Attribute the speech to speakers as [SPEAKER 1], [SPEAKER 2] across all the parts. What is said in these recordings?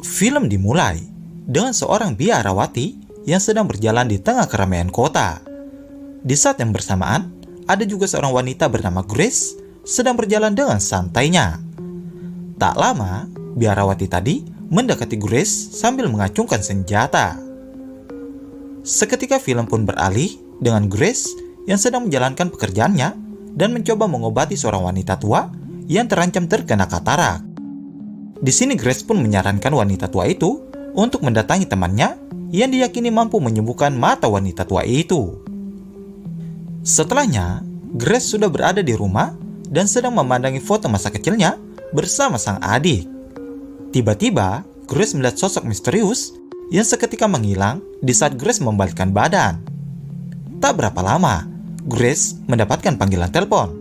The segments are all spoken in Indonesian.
[SPEAKER 1] Film dimulai dengan seorang biarawati yang sedang berjalan di tengah keramaian kota. Di saat yang bersamaan, ada juga seorang wanita bernama Grace sedang berjalan dengan santainya. Tak lama, biarawati tadi mendekati Grace sambil mengacungkan senjata. Seketika film pun beralih dengan Grace yang sedang menjalankan pekerjaannya dan mencoba mengobati seorang wanita tua yang terancam terkena katarak. Di sini Grace pun menyarankan wanita tua itu untuk mendatangi temannya yang diyakini mampu menyembuhkan mata wanita tua itu. Setelahnya, Grace sudah berada di rumah dan sedang memandangi foto masa kecilnya bersama sang adik. Tiba-tiba, Grace melihat sosok misterius yang seketika menghilang di saat Grace membalikkan badan. Tak berapa lama, Grace mendapatkan panggilan telepon.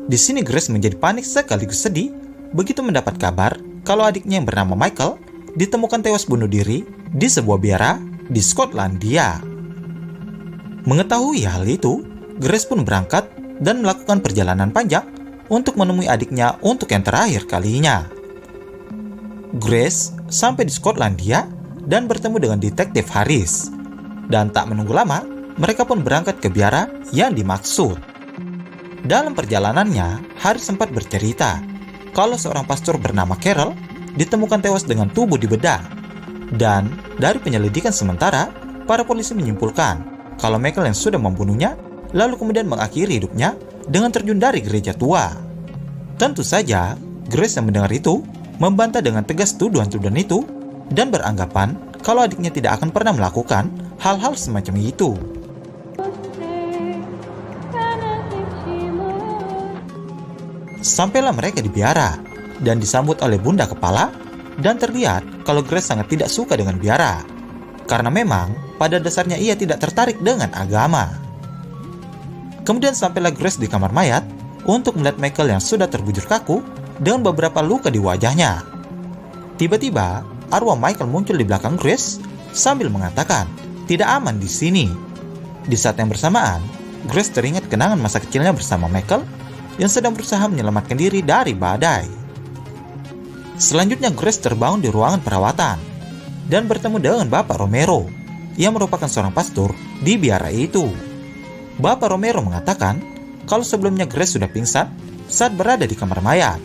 [SPEAKER 1] Di sini Grace menjadi panik sekaligus sedih begitu mendapat kabar kalau adiknya yang bernama Michael ditemukan tewas bunuh diri di sebuah biara di Skotlandia. Mengetahui hal itu, Grace pun berangkat dan melakukan perjalanan panjang untuk menemui adiknya untuk yang terakhir kalinya. Grace sampai di Skotlandia dan bertemu dengan detektif Harris. Dan tak menunggu lama, mereka pun berangkat ke biara yang dimaksud. Dalam perjalanannya, Harris sempat bercerita kalau seorang pastor bernama Carol ditemukan tewas dengan tubuh dibedah. Dan dari penyelidikan sementara, para polisi menyimpulkan kalau Michael yang sudah membunuhnya lalu kemudian mengakhiri hidupnya dengan terjun dari gereja tua. Tentu saja, Grace yang mendengar itu membantah dengan tegas tuduhan-tuduhan itu dan beranggapan kalau adiknya tidak akan pernah melakukan hal-hal semacam itu. Sampailah mereka di biara dan disambut oleh bunda kepala, dan terlihat kalau Grace sangat tidak suka dengan biara karena memang pada dasarnya ia tidak tertarik dengan agama. Kemudian sampailah Grace di kamar mayat untuk melihat Michael yang sudah terbujur kaku dengan beberapa luka di wajahnya. Tiba-tiba arwah Michael muncul di belakang Grace sambil mengatakan tidak aman di sini. Di saat yang bersamaan, Grace teringat kenangan masa kecilnya bersama Michael yang sedang berusaha menyelamatkan diri dari badai. Selanjutnya Grace terbangun di ruangan perawatan dan bertemu dengan Bapak Romero yang merupakan seorang pastor di biara itu. Bapak Romero mengatakan kalau sebelumnya Grace sudah pingsan saat berada di kamar mayat.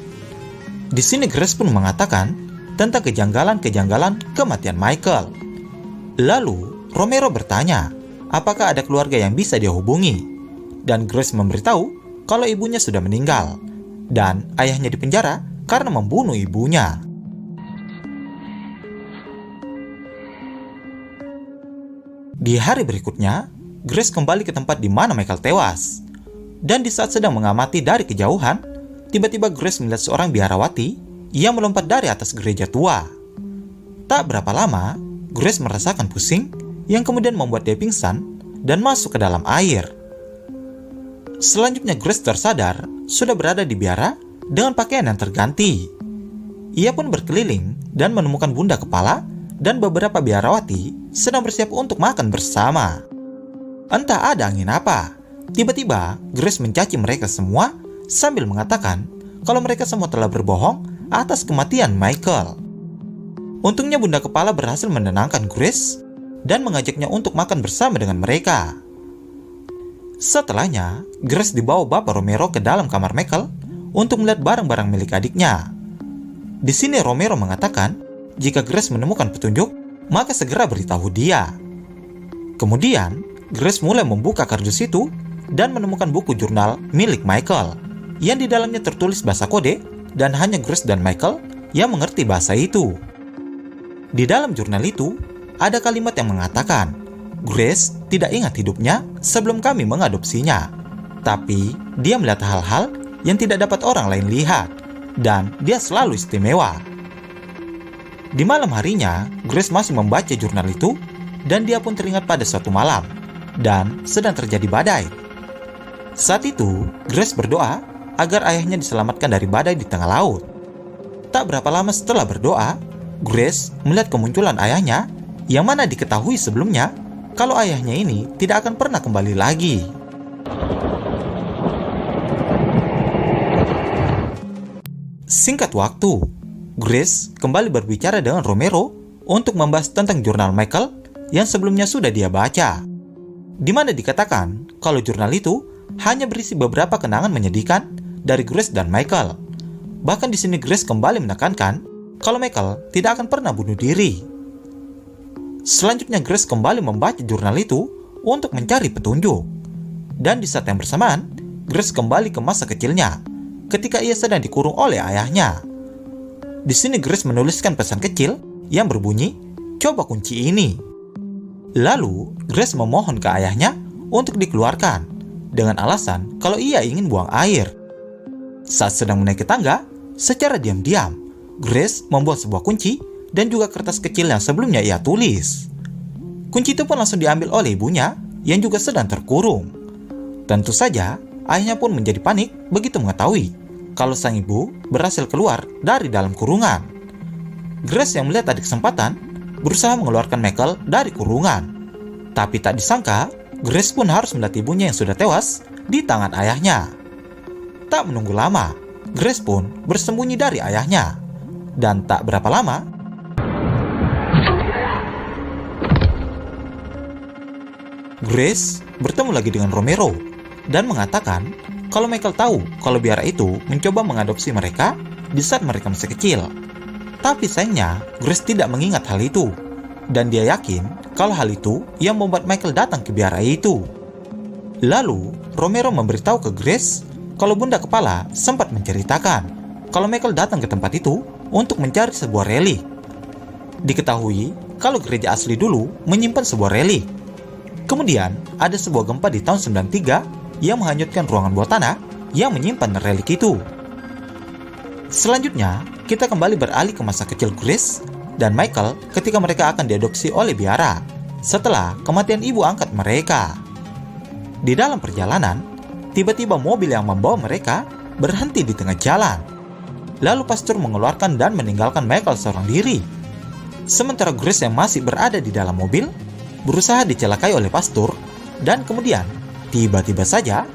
[SPEAKER 1] Di sini Grace pun mengatakan tentang kejanggalan-kejanggalan kematian Michael. Lalu Romero bertanya apakah ada keluarga yang bisa dia hubungi, dan Grace memberitahu kalau ibunya sudah meninggal dan ayahnya dipenjara karena membunuh ibunya. Di hari berikutnya, Grace kembali ke tempat di mana Michael tewas. Dan di saat sedang mengamati dari kejauhan, tiba-tiba Grace melihat seorang biarawati yang melompat dari atas gereja tua. Tak berapa lama, Grace merasakan pusing yang kemudian membuat dia pingsan dan masuk ke dalam air. Selanjutnya Grace tersadar sudah berada di biara dengan pakaian yang terganti. Ia pun berkeliling dan menemukan bunda kepala dan beberapa biarawati sedang bersiap untuk makan bersama. Entah ada angin apa, tiba-tiba Grace mencaci mereka semua sambil mengatakan kalau mereka semua telah berbohong atas kematian Michael. Untungnya bunda kepala berhasil menenangkan Grace dan mengajaknya untuk makan bersama dengan mereka. Setelahnya, Grace dibawa Bapak Romero ke dalam kamar Michael untuk melihat barang-barang milik adiknya. Di sini Romero mengatakan jika Grace menemukan petunjuk, maka segera beritahu dia. Kemudian, Grace mulai membuka kardus itu dan menemukan buku jurnal milik Michael yang di dalamnya tertulis bahasa kode dan hanya Grace dan Michael yang mengerti bahasa itu. Di dalam jurnal itu, ada kalimat yang mengatakan, Grace tidak ingat hidupnya sebelum kami mengadopsinya, tapi dia melihat hal-hal yang tidak dapat orang lain lihat, dan dia selalu istimewa. Di malam harinya, Grace masih membaca jurnal itu, dan dia pun teringat pada suatu malam, dan sedang terjadi badai. Saat itu, Grace berdoa agar ayahnya diselamatkan dari badai di tengah laut. Tak berapa lama setelah berdoa, Grace melihat kemunculan ayahnya, yang mana diketahui sebelumnya kalau ayahnya ini tidak akan pernah kembali lagi. Singkat waktu, Grace kembali berbicara dengan Romero untuk membahas tentang jurnal Michael yang sebelumnya sudah dia baca, di mana dikatakan kalau jurnal itu hanya berisi beberapa kenangan menyedihkan dari Grace dan Michael. Bahkan di sini Grace kembali menekankan kalau Michael tidak akan pernah bunuh diri. Selanjutnya Grace kembali membaca jurnal itu untuk mencari petunjuk. Dan di saat yang bersamaan, Grace kembali ke masa kecilnya ketika ia sedang dikurung oleh ayahnya. Di sini Grace menuliskan pesan kecil yang berbunyi, "Coba kunci ini." Lalu Grace memohon ke ayahnya untuk dikeluarkan dengan alasan kalau ia ingin buang air. Saat sedang menaiki tangga, secara diam-diam, Grace membuat sebuah kunci dan juga kertas kecil yang sebelumnya ia tulis. Kunci itu pun langsung diambil oleh ibunya yang juga sedang terkurung. Tentu saja, ayahnya pun menjadi panik begitu mengetahui kalau sang ibu berhasil keluar dari dalam kurungan. Grace yang melihat ada kesempatan berusaha mengeluarkan Michael dari kurungan. Tapi tak disangka, Grace pun harus melihat ibunya yang sudah tewas di tangan ayahnya. Tak menunggu lama, Grace pun bersembunyi dari ayahnya. Dan tak berapa lama, Grace bertemu lagi dengan Romero dan mengatakan kalau Michael tahu kalau biara itu mencoba mengadopsi mereka di saat mereka masih kecil. Tapi sayangnya, Grace tidak mengingat hal itu. Dan dia yakin kalau hal itu yang membuat Michael datang ke biara itu. Lalu, Romero memberitahu ke Grace kalau Bunda Kepala sempat menceritakan kalau Michael datang ke tempat itu untuk mencari sebuah relik. Diketahui kalau gereja asli dulu menyimpan sebuah relik. Kemudian, ada sebuah gempa di tahun 93 yang menghanyutkan ruangan bawah tanah yang menyimpan relik itu. Selanjutnya, kita kembali beralih ke masa kecil Grace dan Michael ketika mereka akan diadopsi oleh biara setelah kematian ibu angkat mereka. Di dalam perjalanan, tiba-tiba mobil yang membawa mereka berhenti di tengah jalan. Lalu pastor mengeluarkan dan meninggalkan Michael seorang diri. Sementara Grace yang masih berada di dalam mobil berusaha dicelakai oleh pastor, dan kemudian tiba-tiba saja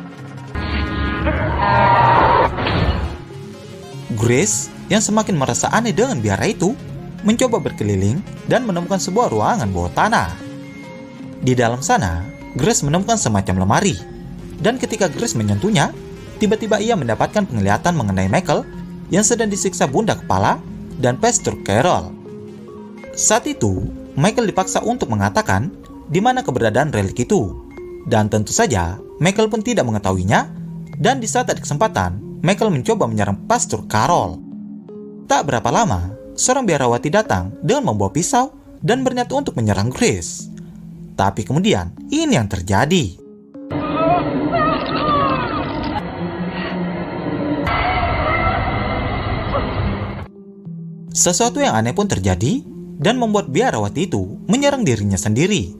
[SPEAKER 1] Grace yang semakin merasa aneh dengan biara itu mencoba berkeliling dan menemukan sebuah ruangan bawah tanah. Di dalam sana, Grace menemukan semacam lemari, dan ketika Grace menyentuhnya, tiba-tiba ia mendapatkan penglihatan mengenai Michael yang sedang disiksa Bunda Kepala dan Pastor Carol. Saat itu, Michael dipaksa untuk mengatakan di mana keberadaan relik itu. Dan tentu saja, Michael pun tidak mengetahuinya, dan di saat ada kesempatan, Michael mencoba menyerang Pastor Carol. Tak berapa lama, seorang biarawati datang dengan membawa pisau dan berniat untuk menyerang Grace. Tapi kemudian, ini yang terjadi. Sesuatu yang aneh pun terjadi dan membuat biarawati itu menyerang dirinya sendiri.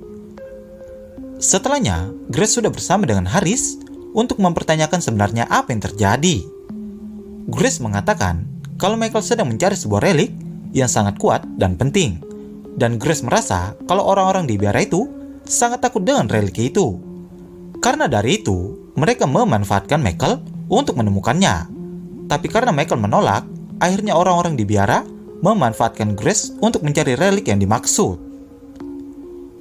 [SPEAKER 1] Setelahnya, Grace sudah bersama dengan Haris untuk mempertanyakan sebenarnya apa yang terjadi. Grace mengatakan kalau Michael sedang mencari sebuah relik yang sangat kuat dan penting. Dan Grace merasa kalau orang-orang di biara itu sangat takut dengan relik itu. Karena dari itu, mereka memanfaatkan Michael untuk menemukannya. Tapi karena Michael menolak, akhirnya orang-orang di biara memanfaatkan Grace untuk mencari relik yang dimaksud.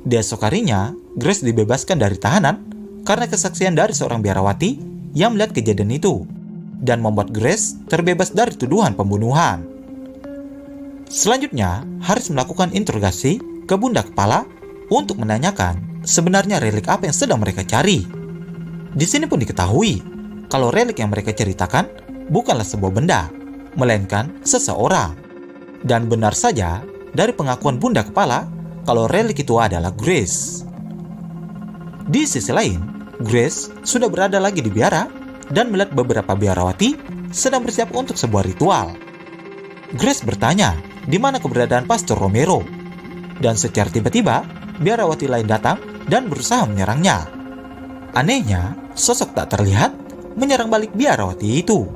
[SPEAKER 1] Di esok harinya, Grace dibebaskan dari tahanan karena kesaksian dari seorang biarawati yang melihat kejadian itu dan membuat Grace terbebas dari tuduhan pembunuhan. Selanjutnya, Haris melakukan interogasi ke Bunda Kepala untuk menanyakan sebenarnya relik apa yang sedang mereka cari. Di sini pun diketahui kalau relik yang mereka ceritakan bukanlah sebuah benda, melainkan seseorang. Dan benar saja, dari pengakuan Bunda Kepala, kalau relik itu adalah Grace. Di sisi lain, Grace sudah berada lagi di biara dan melihat beberapa biarawati sedang bersiap untuk sebuah ritual. Grace bertanya di mana keberadaan Pastor Romero. Dan secara tiba-tiba, biarawati lain datang dan berusaha menyerangnya. Anehnya, sosok tak terlihat menyerang balik biarawati itu.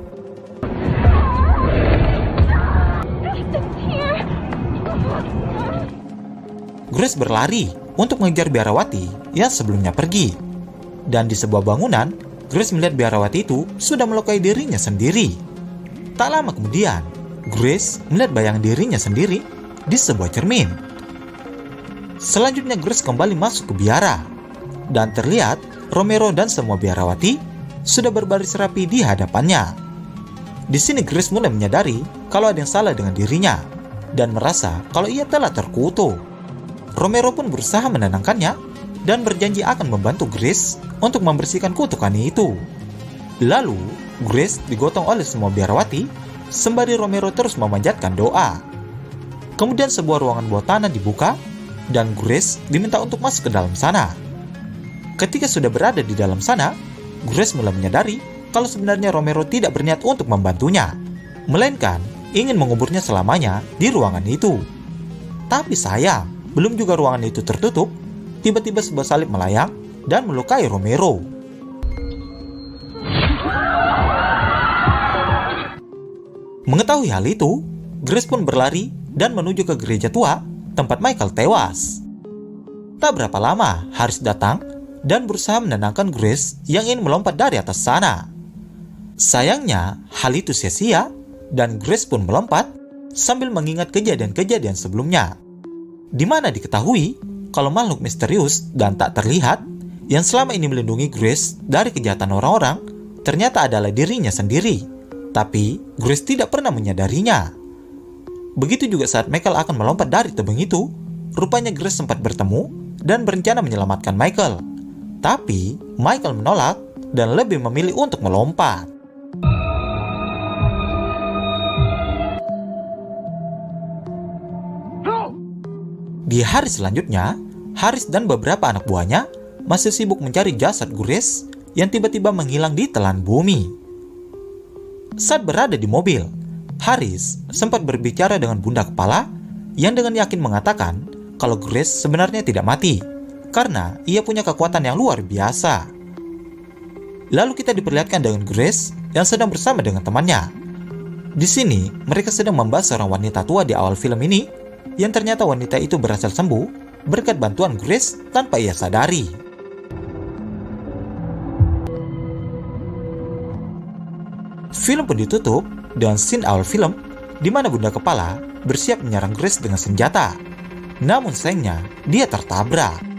[SPEAKER 1] Grace berlari untuk mengejar biarawati yang sebelumnya pergi. Dan di sebuah bangunan, Grace melihat biarawati itu sudah melukai dirinya sendiri. Tak lama kemudian, Grace melihat bayangan dirinya sendiri di sebuah cermin. Selanjutnya Grace kembali masuk ke biara, dan terlihat Romero dan semua biarawati sudah berbaris rapi di hadapannya. Di sini Grace mulai menyadari kalau ada yang salah dengan dirinya, dan merasa kalau ia telah terkutuk. Romero pun berusaha menenangkannya, dan berjanji akan membantu Grace untuk membersihkan kutukan itu. Lalu, Grace digotong oleh semua biarawati, sembari Romero terus memanjatkan doa. Kemudian sebuah ruangan bawah tanah dibuka, dan Grace diminta untuk masuk ke dalam sana. Ketika sudah berada di dalam sana, Grace mulai menyadari kalau sebenarnya Romero tidak berniat untuk membantunya, melainkan ingin menguburnya selamanya di ruangan itu. Tapi sayang, belum juga ruangan itu tertutup, tiba-tiba sebuah salib melayang dan melukai Romero. Mengetahui hal itu, Grace pun berlari dan menuju ke gereja tua tempat Michael tewas. Tak berapa lama, Haris datang dan berusaha menenangkan Grace yang ingin melompat dari atas sana. Sayangnya, hal itu sia-sia dan Grace pun melompat sambil mengingat kejadian-kejadian sebelumnya, di mana diketahui kalau makhluk misterius dan tak terlihat yang selama ini melindungi Grace dari kejahatan orang-orang ternyata adalah dirinya sendiri. Tapi Grace tidak pernah menyadarinya. Begitu juga saat Michael akan melompat dari tebing itu, rupanya Grace sempat bertemu dan berencana menyelamatkan Michael. Tapi Michael menolak dan lebih memilih untuk melompat. Di hari selanjutnya, Haris dan beberapa anak buahnya masih sibuk mencari jasad Grace yang tiba-tiba menghilang di telan bumi. Saat berada di mobil, Haris sempat berbicara dengan Bunda Kepala yang dengan yakin mengatakan kalau Grace sebenarnya tidak mati karena ia punya kekuatan yang luar biasa. Lalu kita diperlihatkan dengan Grace yang sedang bersama dengan temannya. Di sini, mereka sedang membahas seorang wanita tua di awal film ini yang ternyata wanita itu berhasil sembuh berkat bantuan Grace tanpa ia sadari. Film pun ditutup dengan scene awal film di mana Bunda Kepala bersiap menyerang Grace dengan senjata. Namun sayangnya, dia tertabrak.